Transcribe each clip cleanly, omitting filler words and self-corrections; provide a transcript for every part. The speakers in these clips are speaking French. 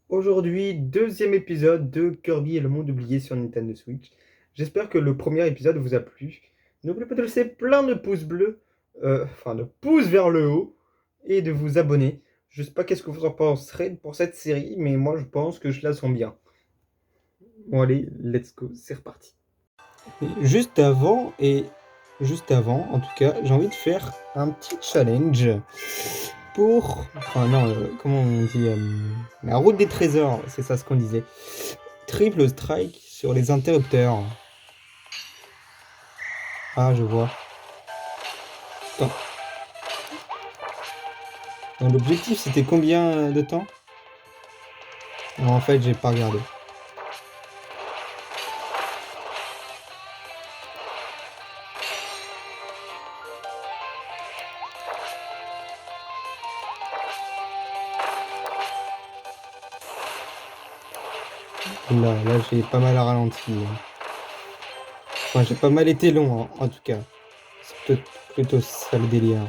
Aujourd'hui, deuxième épisode de Kirby et le monde oublié sur Nintendo Switch. J'espère que le premier épisode vous a plu. N'oubliez pas de laisser plein de pouces bleus, de pouces vers le haut, et de vous abonner. Je sais pas qu'est-ce que vous en penserez pour cette série, mais moi je pense que je la sens bien. Bon allez, let's go, c'est reparti. Juste avant, en tout cas, j'ai envie de faire un petit challenge comment on dit la route des trésors, c'est ça ce qu'on disait. Triple strike sur les interrupteurs. Ah, je vois. Attends. L'objectif, c'était combien de temps? Non, en fait, j'ai pas regardé. Là, j'ai pas mal ralenti. Enfin, j'ai pas mal été long, hein, en tout cas. C'est plutôt ça le délire.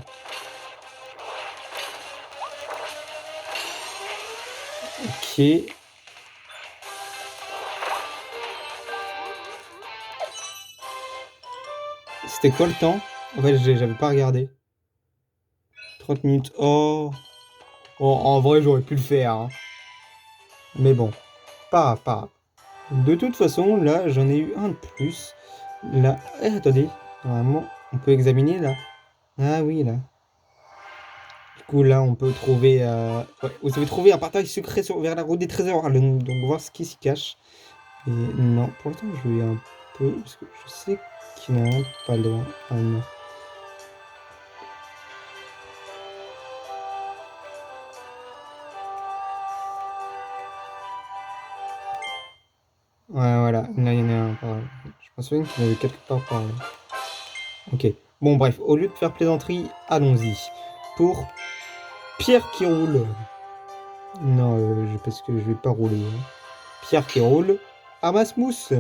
Ok. C'était quoi le temps? En fait, j'avais pas regardé. 30 minutes. Oh. Oh, en vrai, j'aurais pu le faire, hein. Mais bon, pas grave. De toute façon, là, j'en ai eu un de plus. Là, attendez, normalement, on peut examiner là. Ah oui, là. Du coup, là, on peut trouver. Ouais, vous avez trouvé un partage secret vers la route des trésors. Donc, voir ce qui s'y cache. Et non, pour l'instant, je vais un peu. Parce que je sais qu'il y en a un pas loin. Ah non. Ouais, voilà. Là, il y en a un. Je me souviens qu'il y en avait quelque part par là. Ok. Bon, bref, au lieu de faire plaisanterie, allons-y. Pour Pierre qui roule. Non, parce que je vais pas rouler, hein. Pierre qui roule. Ramasse mousse.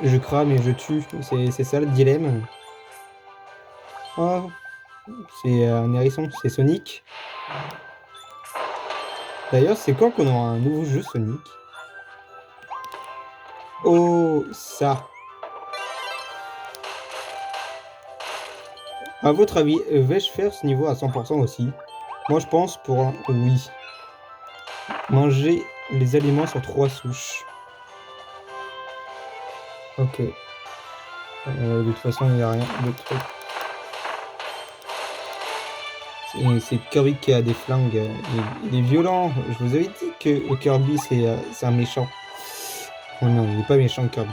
Je crame et je tue. C'est ça le dilemme. Oh, c'est un hérisson, c'est Sonic. D'ailleurs, c'est quand qu'on aura un nouveau jeu Sonic? Oh, ça. À votre avis, vais-je faire ce niveau à 100% aussi? Moi, je pense pour un oui. Manger les aliments sur 3 souches. Ok. De toute façon, il n'y a rien de truc. C'est Kirby qui a des flingues. Il est violent. Je vous avais dit que Kirby, c'est un méchant. Oh non, il n'est pas méchant, Kirby.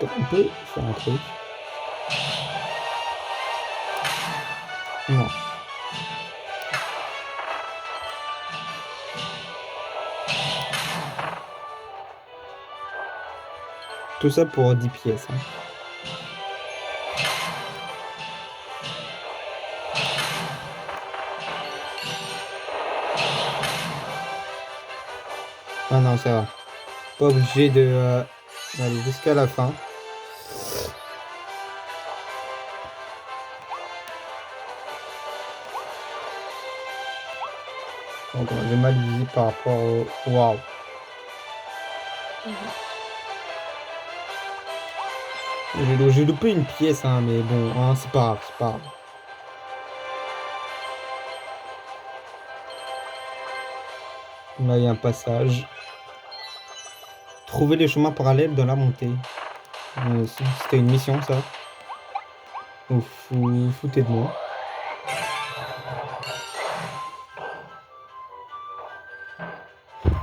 On peut faire un truc. Non. Tout ça pour 10 pièces, hein. Ah non, ça va. Pas obligé de aller jusqu'à la fin. Donc j'ai mal visé par rapport au... Waouh. J'ai loupé une pièce, hein, mais bon, hein, c'est pas grave, c'est pas grave. Là, il y a un passage. Trouver les chemins parallèles dans la montée. C'était une mission, ça. Vous foutez de moi.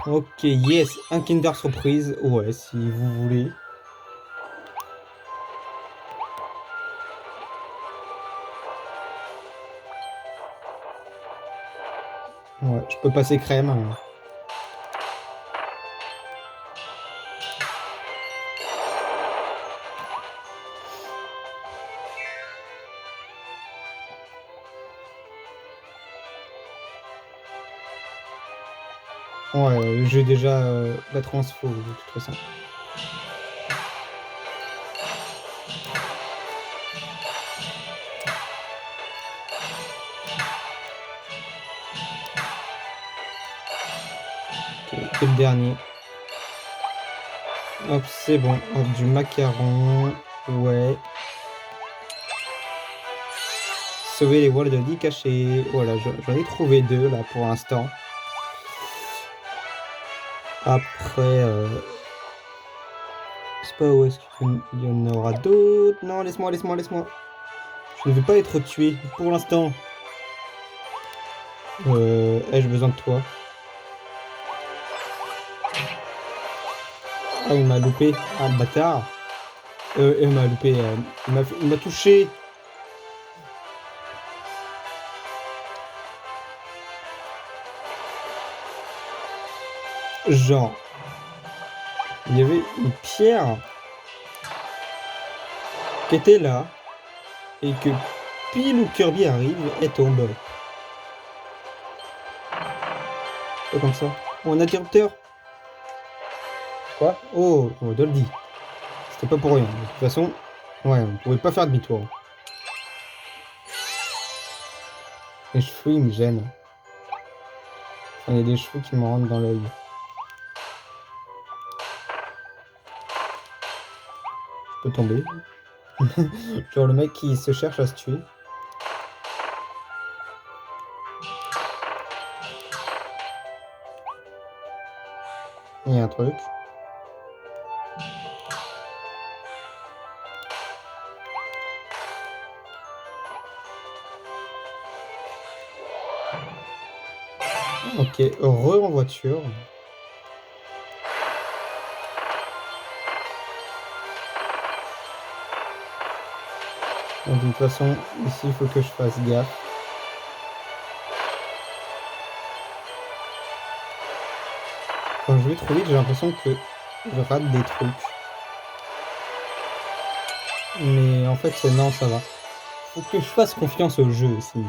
Ok, yes, un Kinder Surprise. Ouais, si vous voulez. Ouais, je peux passer crème, hein. Ouais, j'ai déjà la transfo, de toute façon. c'est le dernier. Hop, c'est bon. Hop, du macaron. Ouais. Sauver les voiles de lit cachés. Voilà, j'en ai trouvé 2 là pour l'instant. Après, je sais pas où est-ce qu'il y en aura d'autres. Non, laisse-moi. Je ne veux pas être tué pour l'instant. Ai-je besoin de toi? Ah, il m'a loupé. Ah, le bâtard. Il m'a loupé. Il m'a touché. Genre, il y avait une pierre qui était là et que pile où Kirby arrive, elle tombe. Pas comme ça. Oh, un interrupteur. Quoi? Oh, Doldy. C'était pas pour rien. De toute façon, ouais, on pouvait pas faire demi-tour. Les cheveux, ils me gênent. Enfin, il y a des cheveux qui me rentrent dans l'œil. Je peux tomber. Genre le mec qui se cherche à se tuer. Il y a un truc. Ok, heureux en voiture. Donc, de toute façon, ici, il faut que je fasse gaffe. Quand je vais trop vite, j'ai l'impression que je rate des trucs. Mais en fait, non, ça va. Faut que je fasse confiance au jeu aussi.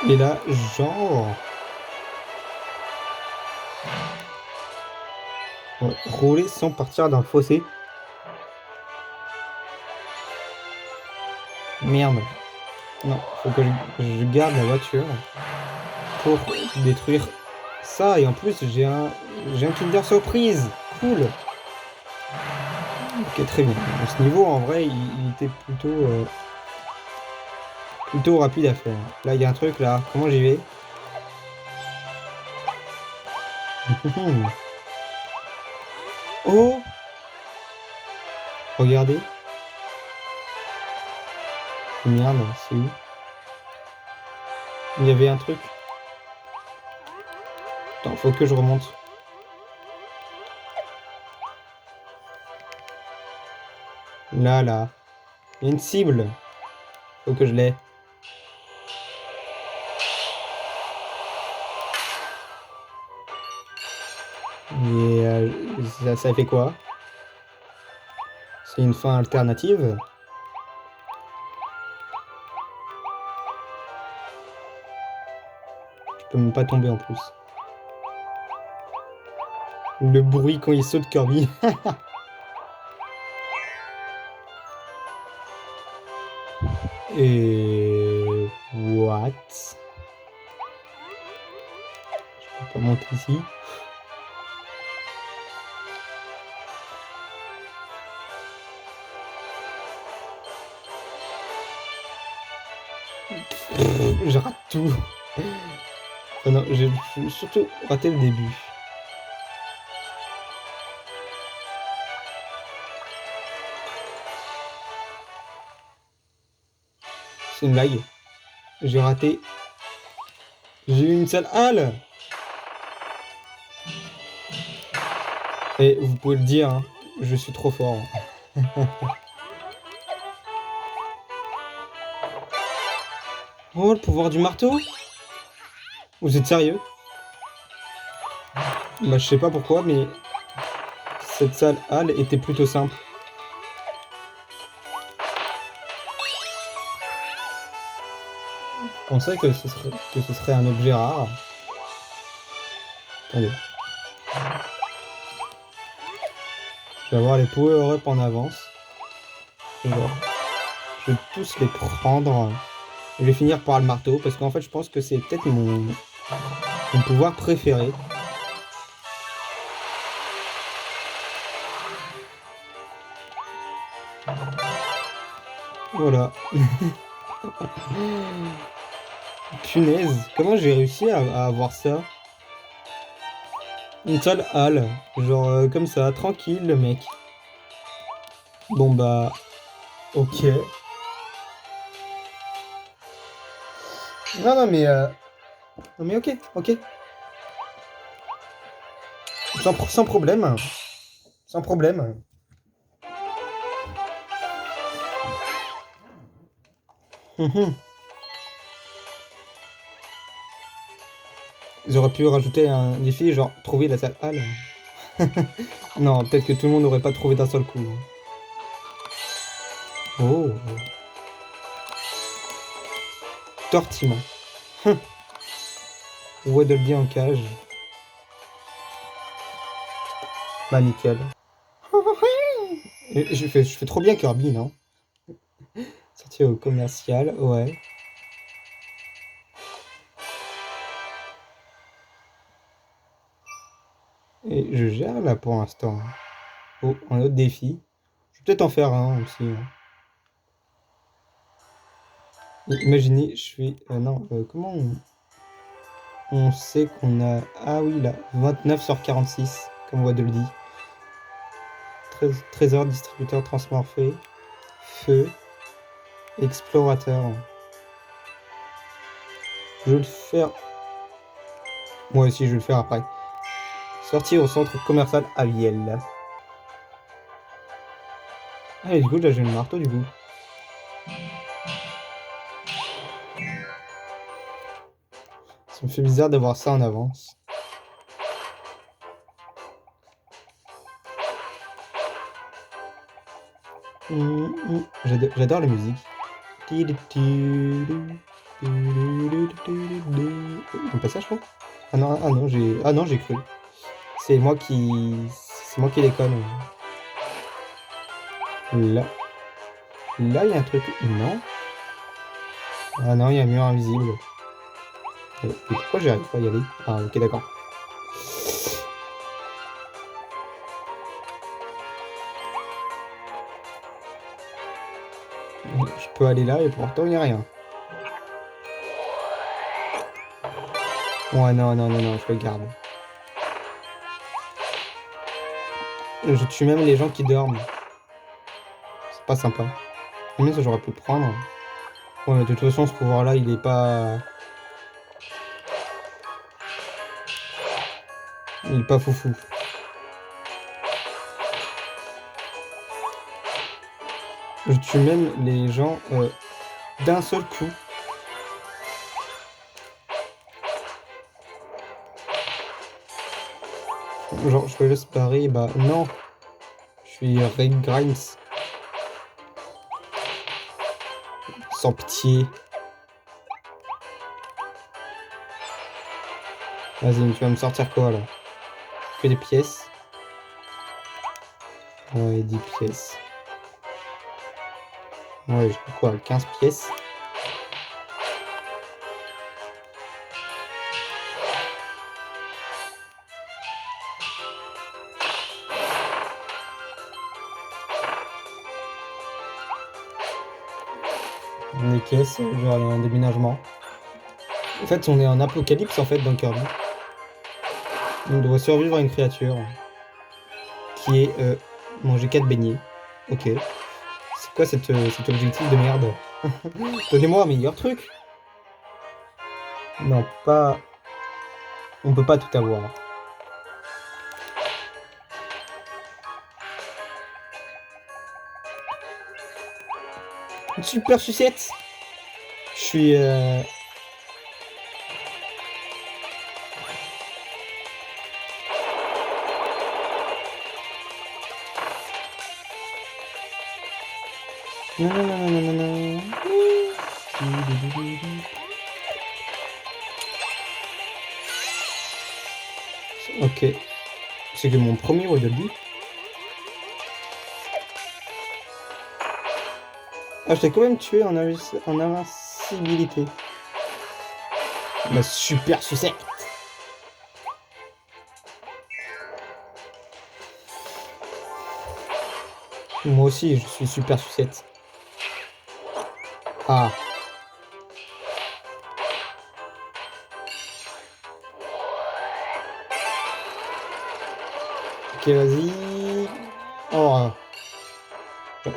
Et là, genre... Ouais, rouler sans partir dans le fossé. Merde. Non, faut que je garde la voiture pour détruire ça. Et en plus, j'ai un Kinder Surprise. Cool. Ok, très bien. À ce niveau, en vrai, il était plutôt rapide à faire. Là, il y a un truc, là. Comment j'y vais? Oh! Regardez. Merde, c'est où? Il y avait un truc. Attends, faut que je remonte. Là. Il y a une cible. Faut que je l'ai. Et ça fait quoi? C'est une fin alternative? Je peux même pas tomber en plus. Le bruit quand il saute Kirby. Et... What? Je peux pas monter ici. Je rate tout. Oh non, j'ai surtout raté le début. C'est une blague. J'ai raté. J'ai eu une sale halle. Et vous pouvez le dire, hein, je suis trop fort. Oh, le pouvoir du marteau? Vous êtes sérieux? Bah, je sais pas pourquoi, mais cette sale halle était plutôt simple. Je pensais que ce serait un objet rare. Attendez. Je vais avoir les power-up en avance. Genre, je vais tous les prendre. Je vais finir par le marteau parce qu'en fait, je pense que c'est peut-être mon pouvoir préféré. Voilà. Punaise, comment j'ai réussi à avoir ça? Une seule halle, genre comme ça, tranquille le mec. Bon bah, ok. Non, non mais, non mais ok, ok. Sans problème, sans problème. Mhm. Ils auraient pu rajouter un défi, genre trouver la seule halle. Non, peut-être que tout le monde n'aurait pas trouvé d'un seul coup. Oh, tortiment. Waddle en cage. Bah nickel. Et je fais trop bien Kirby, non? Sorti au commercial, ouais. Et je gère là pour l'instant. Oh, un autre défi. Je vais peut-être en faire un aussi, hein. Imaginez, je suis... non, comment on sait qu'on a... Ah oui, là, 29 sur 46, comme Waddle dit. Trésor, distributeur transmorphé, feu, explorateur. Je vais le faire... Moi aussi, je vais le faire après. Sortir au centre commercial Aviel. Ah, et du coup, là, j'ai le marteau, du coup. Ça me fait bizarre d'avoir ça en avance. J'adore la musique. Un passage, quoi? Ah non, ah non, j'ai cru. C'est moi qui... C'est moi qui déconne. Là. Là, il y a un truc... Non. Ah non, il y a un mur invisible. Et pourquoi j'arrive pas à y aller? Ah, ok, d'accord. Je peux aller là et pourtant, il n'y a rien. Ouais, non, non, non, non, je le garde. Je tue même les gens qui dorment. C'est pas sympa. Mais ça, j'aurais pu le prendre. Ouais, mais de toute façon, ce pouvoir-là, il est pas... Il est pas foufou. Je tue même les gens d'un seul coup. Genre, je le laisse barrer, bah non. Je suis Red Grimes. Sans pitié. Vas-y, tu vas me sortir quoi, là? Que des pièces. Ouais, 10 pièces. Ouais, j'ai quoi, 15 pièces. Des caisses, genre un déménagement. En fait, on est en apocalypse, en fait, dans Kirby. On doit survivre à une créature qui est manger 4 beignets. Ok. C'est quoi cet objectif de merde? Donnez-moi un meilleur truc. Non, pas... On peut pas tout avoir. Une super sucette. Je suis... Non, non, non, non, non, non, non. Ok. C'est que mon premier Waddle Dee. Ah, je t'ai quand même tué en avance. possibilité. La super sucette. Moi aussi, je suis super sucette. Ah. Ok, vas-y. Oh.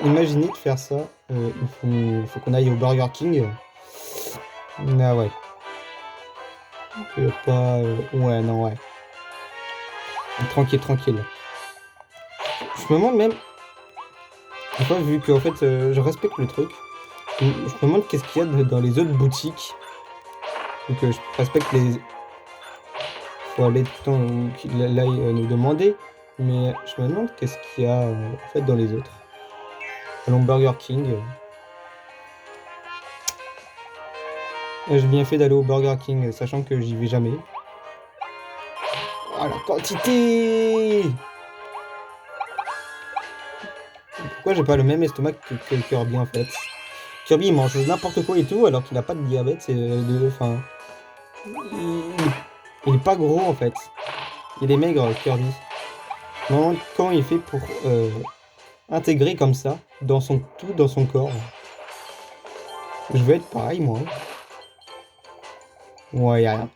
Imaginez de faire ça. Il faut qu'on aille au Burger King. Ah ouais. Pas. Ouais, non, ouais. Tranquille, tranquille. Je me demande même. Des fois, vu que en fait, je respecte le truc, je me demande qu'est-ce qu'il y a dans les autres boutiques. Donc, je respecte les. Faut aller tout le temps où qu'il aille nous demander. Mais je me demande qu'est-ce qu'il y a en fait dans les autres. Allons Burger King. J'ai bien fait d'aller au Burger King, sachant que j'y vais jamais. Oh la quantité! Pourquoi j'ai pas le même estomac que Kirby en fait? Kirby il mange n'importe quoi et tout alors qu'il a pas de diabète. Enfin, il est pas gros en fait. Il est maigre Kirby. Non, comment il fait pour intégrer comme ça dans tout dans son corps? Je veux être pareil moi. Ouais, y a rien.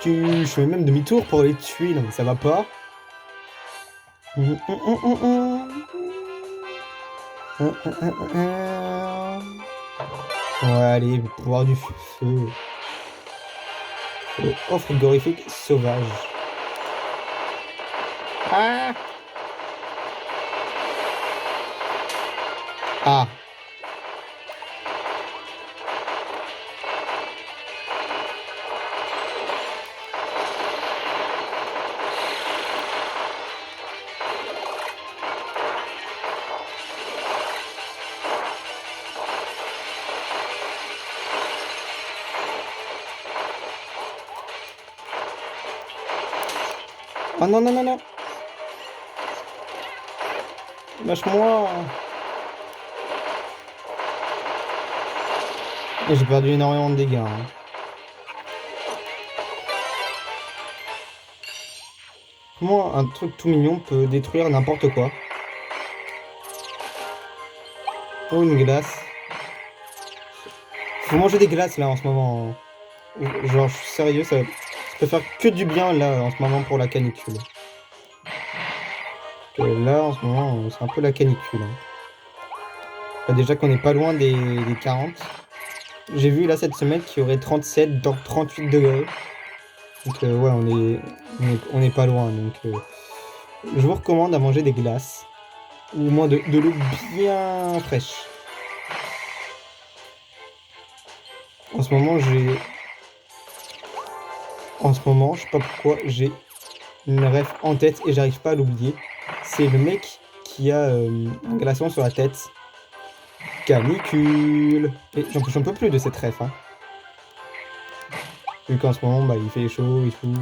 Je fais même demi-tour pour les tuer, non mais ça va pas. Ouais, allez, pouvoir du feu. Offre glorifique sauvage. Ah! Ah! Oh non, non, non, non! Lâche-moi! Et j'ai perdu énormément de dégâts. Hein. Comment un truc tout mignon peut détruire n'importe quoi? Oh, une glace. Faut manger des glaces là en ce moment. Genre, je suis sérieux, ça peut faire que du bien là en ce moment pour la canicule. Là en ce moment, c'est un peu la canicule. Hein. Bah, déjà qu'on n'est pas loin des 40. J'ai vu là cette semaine qu'il y aurait 37 dans 38 degrés. Donc ouais, on est pas loin. Donc je vous recommande à manger des glaces. Ou au moins de l'eau bien fraîche. En ce moment, je sais pas pourquoi, j'ai une ref en tête et j'arrive pas à l'oublier. C'est le mec qui a un glaçon sur la tête. Canicule. Et j'en peux plus de cette ref. Hein. Vu qu'en ce moment, bah, il fait chaud et tout.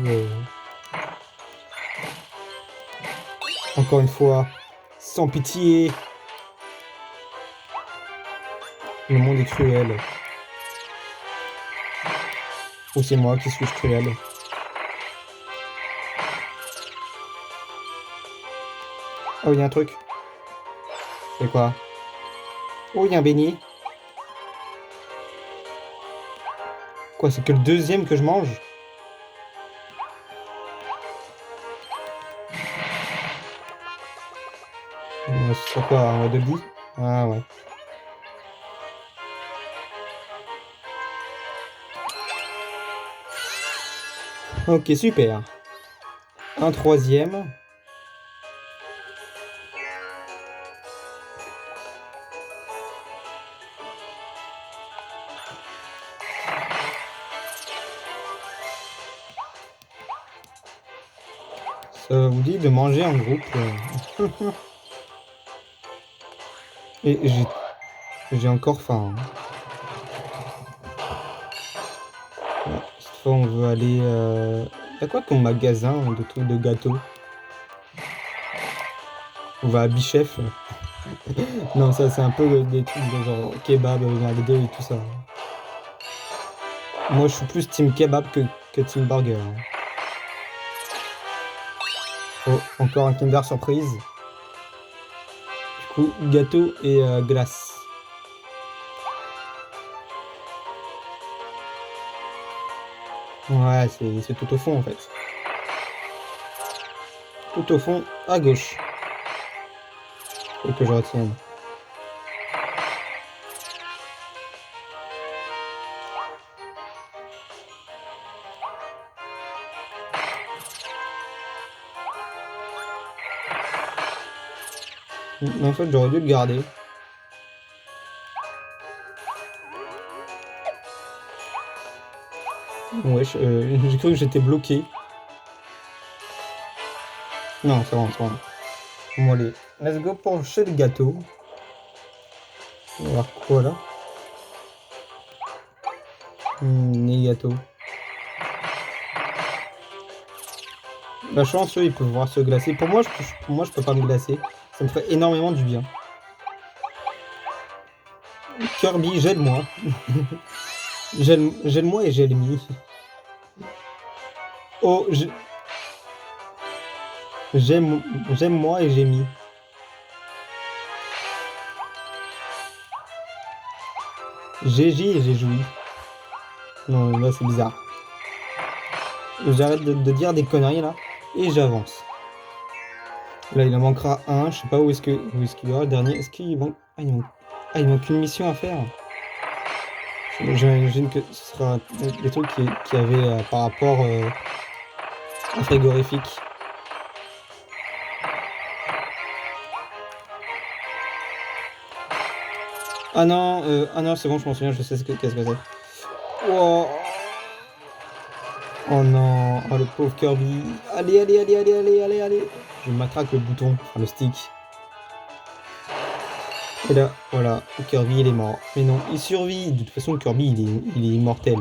Encore une fois, sans pitié. Le monde est cruel. Ou c'est moi qui suis cruel. Oh, il y a un truc. C'est quoi? Oh, il y a un beignet. Quoi, c'est que le deuxième que je mange? C'est quoi, un de 10? Ah ouais. Ok, super. Un troisième. Ça vous dit de manger en groupe. Et j'ai encore faim, hein. Ouais, cette fois, on veut aller... Y'a quoi comme magasin de trucs de gâteaux? On va à Bichef. Non, ça, c'est un peu des trucs de genre kebab, McDo et tout ça. Moi, je suis plus team kebab que team burger, hein. Oh, encore un Kinder Surprise. Du coup, gâteau et glace. Ouais, c'est tout au fond, en fait. Tout au fond, à gauche. Faut que je retienne. En fait, j'aurais dû le garder. Wesh, j'ai cru que j'étais bloqué. Non, c'est bon, c'est bon. Bon, allez, let's go pour chez le gâteau. On va voir quoi là? Les gâteaux. La chance, eux, ils peuvent voir se glacer. Pour moi, je peux pas me glacer. Ça me ferait énormément du bien. Kirby, gèle-moi. Gèle-moi et gèle-mi. Oh, j'aime-moi et j'ai mis. J'ai J et j'ai joui. Non, là, c'est bizarre. J'arrête de dire des conneries là. Et j'avance. Là, il en manquera un. Je sais pas où est-ce qu'il y aura le dernier. Est-ce qu'il manque... il manque une mission à faire. J'imagine que ce sera des trucs qui avaient par rapport à frigorifique. Ah non, c'est bon, je m'en souviens, je sais qu'est-ce que c'est. Oh, oh non, oh le pauvre Kirby. Allez, allez, allez, allez, allez, allez, allez. Je matraque le bouton, enfin le stick. Et là, voilà, Kirby il est mort. Mais non, il survit. De toute façon, Kirby il est immortel.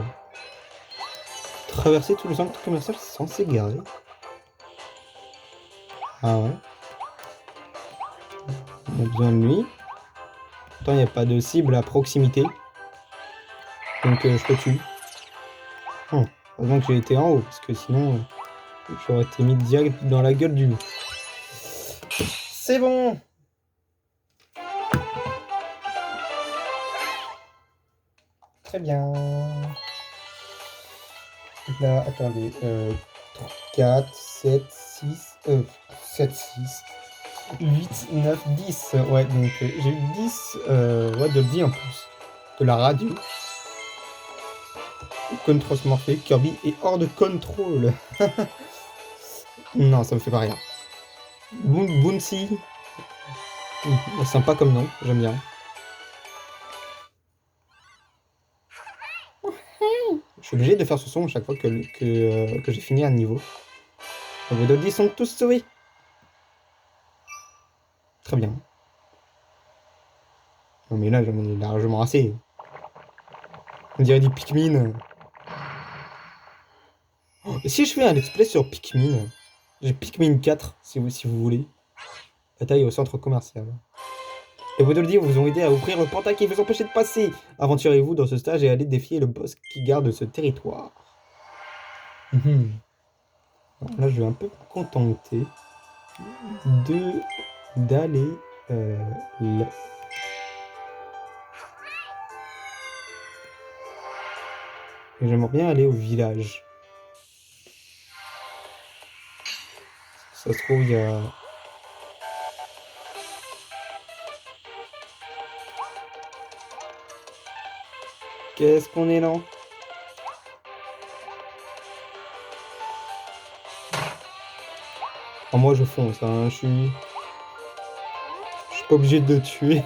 Traverser tout le centre commercial sans s'égarer. Ah ouais. On a besoin de lui. Pourtant, il n'y a pas de cible à proximité. Donc je le tue. Oh, heureusement que j'ai été en haut, parce que sinon, j'aurais été mis direct dans la gueule du loup. C'est bon! Très bien. Là, attendez. 4, 7, 6, 7, 6, 8, 9, 10. Ouais, donc j'ai eu 10 ouais, de vie en plus. De la radio. Controsmorphé, Kirby est hors de contrôle. Non, ça me fait pas rien. Bouncy. Sympa comme nom, j'aime bien. Je suis obligé de faire ce son à chaque fois que j'ai fini un niveau. Les Dodis sont tous sauvés. Très bien. Non mais là, j'en ai largement assez. On dirait des Pikmin. Oh, et si je fais un let's play sur Pikmin, j'ai Pikmin 4, si vous voulez. Bataille au centre commercial. Les Dodis vous ont aidé à ouvrir le portail qui vous empêchait de passer. Aventurez-vous dans ce stage et allez défier le boss qui garde ce territoire. Alors là, je vais un peu me contenter d'aller là. Et j'aimerais bien aller au village. Ça se trouve, il y a... Qu'est-ce qu'on est lent? Oh, moi, je fonce, hein. Je suis pas obligé de le tuer.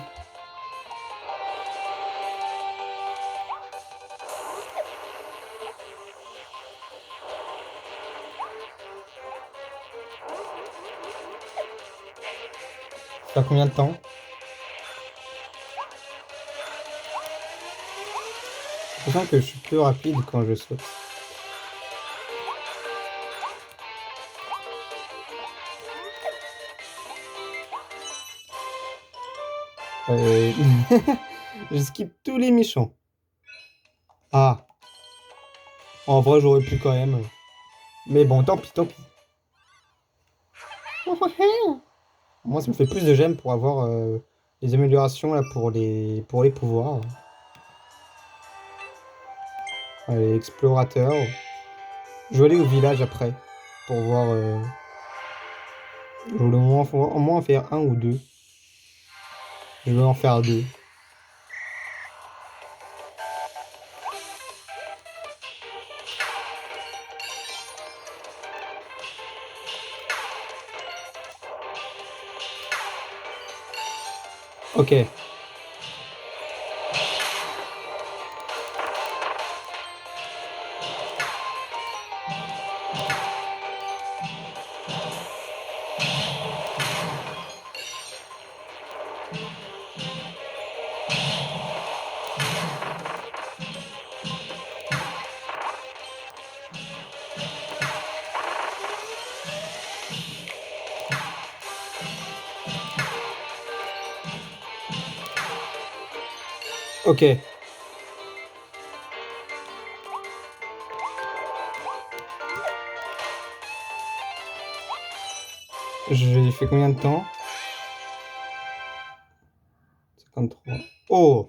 Ça fait combien de temps? Je sens que je suis plus rapide quand je saute. Je skip tous les méchants. Ah. En vrai, j'aurais pu quand même. Mais bon, tant pis, tant pis. Moi, ça me fait plus de gemmes pour avoir les améliorations là pour les pouvoirs. Allez, explorateur. Je vais aller au village après pour voir. Je voulais au moins en faire un ou deux. Je vais en faire deux. Ok. Ok. J'ai fait combien de temps? 53. Oh!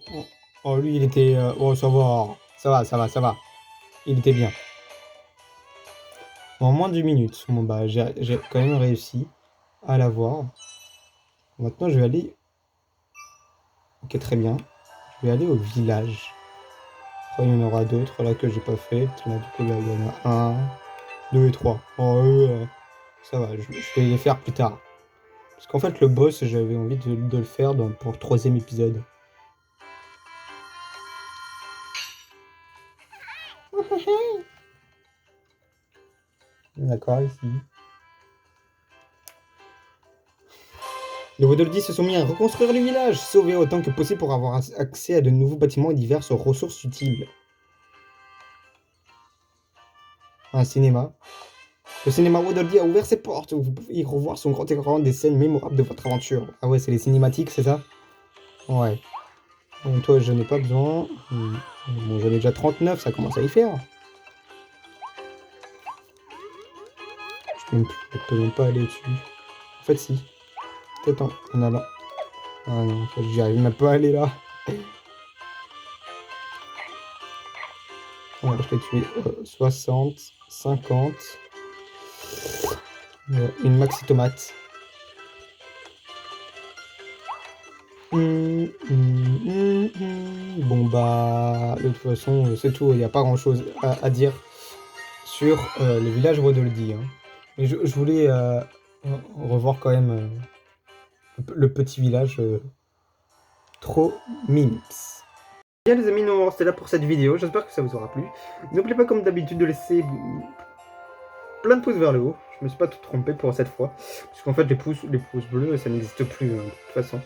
Oh, lui, il était... Oh, ça va. Ça va, ça va, ça va. Il était bien. En moins d'une minute. Bon, bah, j'ai quand même réussi à l'avoir. Maintenant, je vais aller... Ok, très bien. Je vais aller au village. Après, il y en aura d'autres là que j'ai pas fait. Là, du coup, là, il y en a un, deux et trois. Oh, ça va, je vais les faire plus tard. Parce qu'en fait, le boss, j'avais envie de le faire pour le troisième épisode. D'accord, ici. Les Waddle se sont mis à reconstruire le village, sauver autant que possible pour avoir accès à de nouveaux bâtiments et diverses ressources utiles. Un cinéma. Le cinéma Waddle a ouvert ses portes. Vous pouvez y revoir son grand écran des scènes mémorables de votre aventure. Ah ouais, c'est les cinématiques, c'est ça? Ouais. Bon, toi, je n'ai pas besoin. Bon, j'en ai déjà 39, ça commence à y faire. Je peux même pas aller au-dessus. En fait, si. Peut-être en allant. Ah non, en fait, j'y arrive même pas à aller là. Ouais, je l'ai tué. 60, 50. Une maxi tomate. Bon bah, de toute façon, c'est tout. Il n'y a pas grand-chose à dire sur le village Rodoldi. Hein. Mais je voulais revoir quand même le petit village trop mimes. Bien les amis, nous c'était là pour cette vidéo. J'espère que ça vous aura plu. N'oubliez pas comme d'habitude de laisser plein de pouces vers le haut. Je me suis pas tout trompé pour cette fois. Parce qu'en fait, les pouces bleus, ça n'existe plus, hein, de toute façon.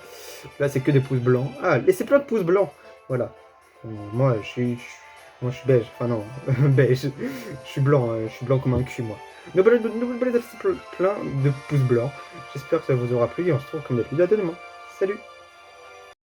Là, c'est que des pouces blancs. Ah, laissez plein de pouces blancs. Voilà. Moi, je suis beige. Enfin, non, beige. Je suis blanc. Je suis blanc comme un cul, moi. N'oubliez pas de laisser plein de pouces blancs. J'espère que ça vous aura plu. Et on se retrouve comme d'habitude à demain. Salut!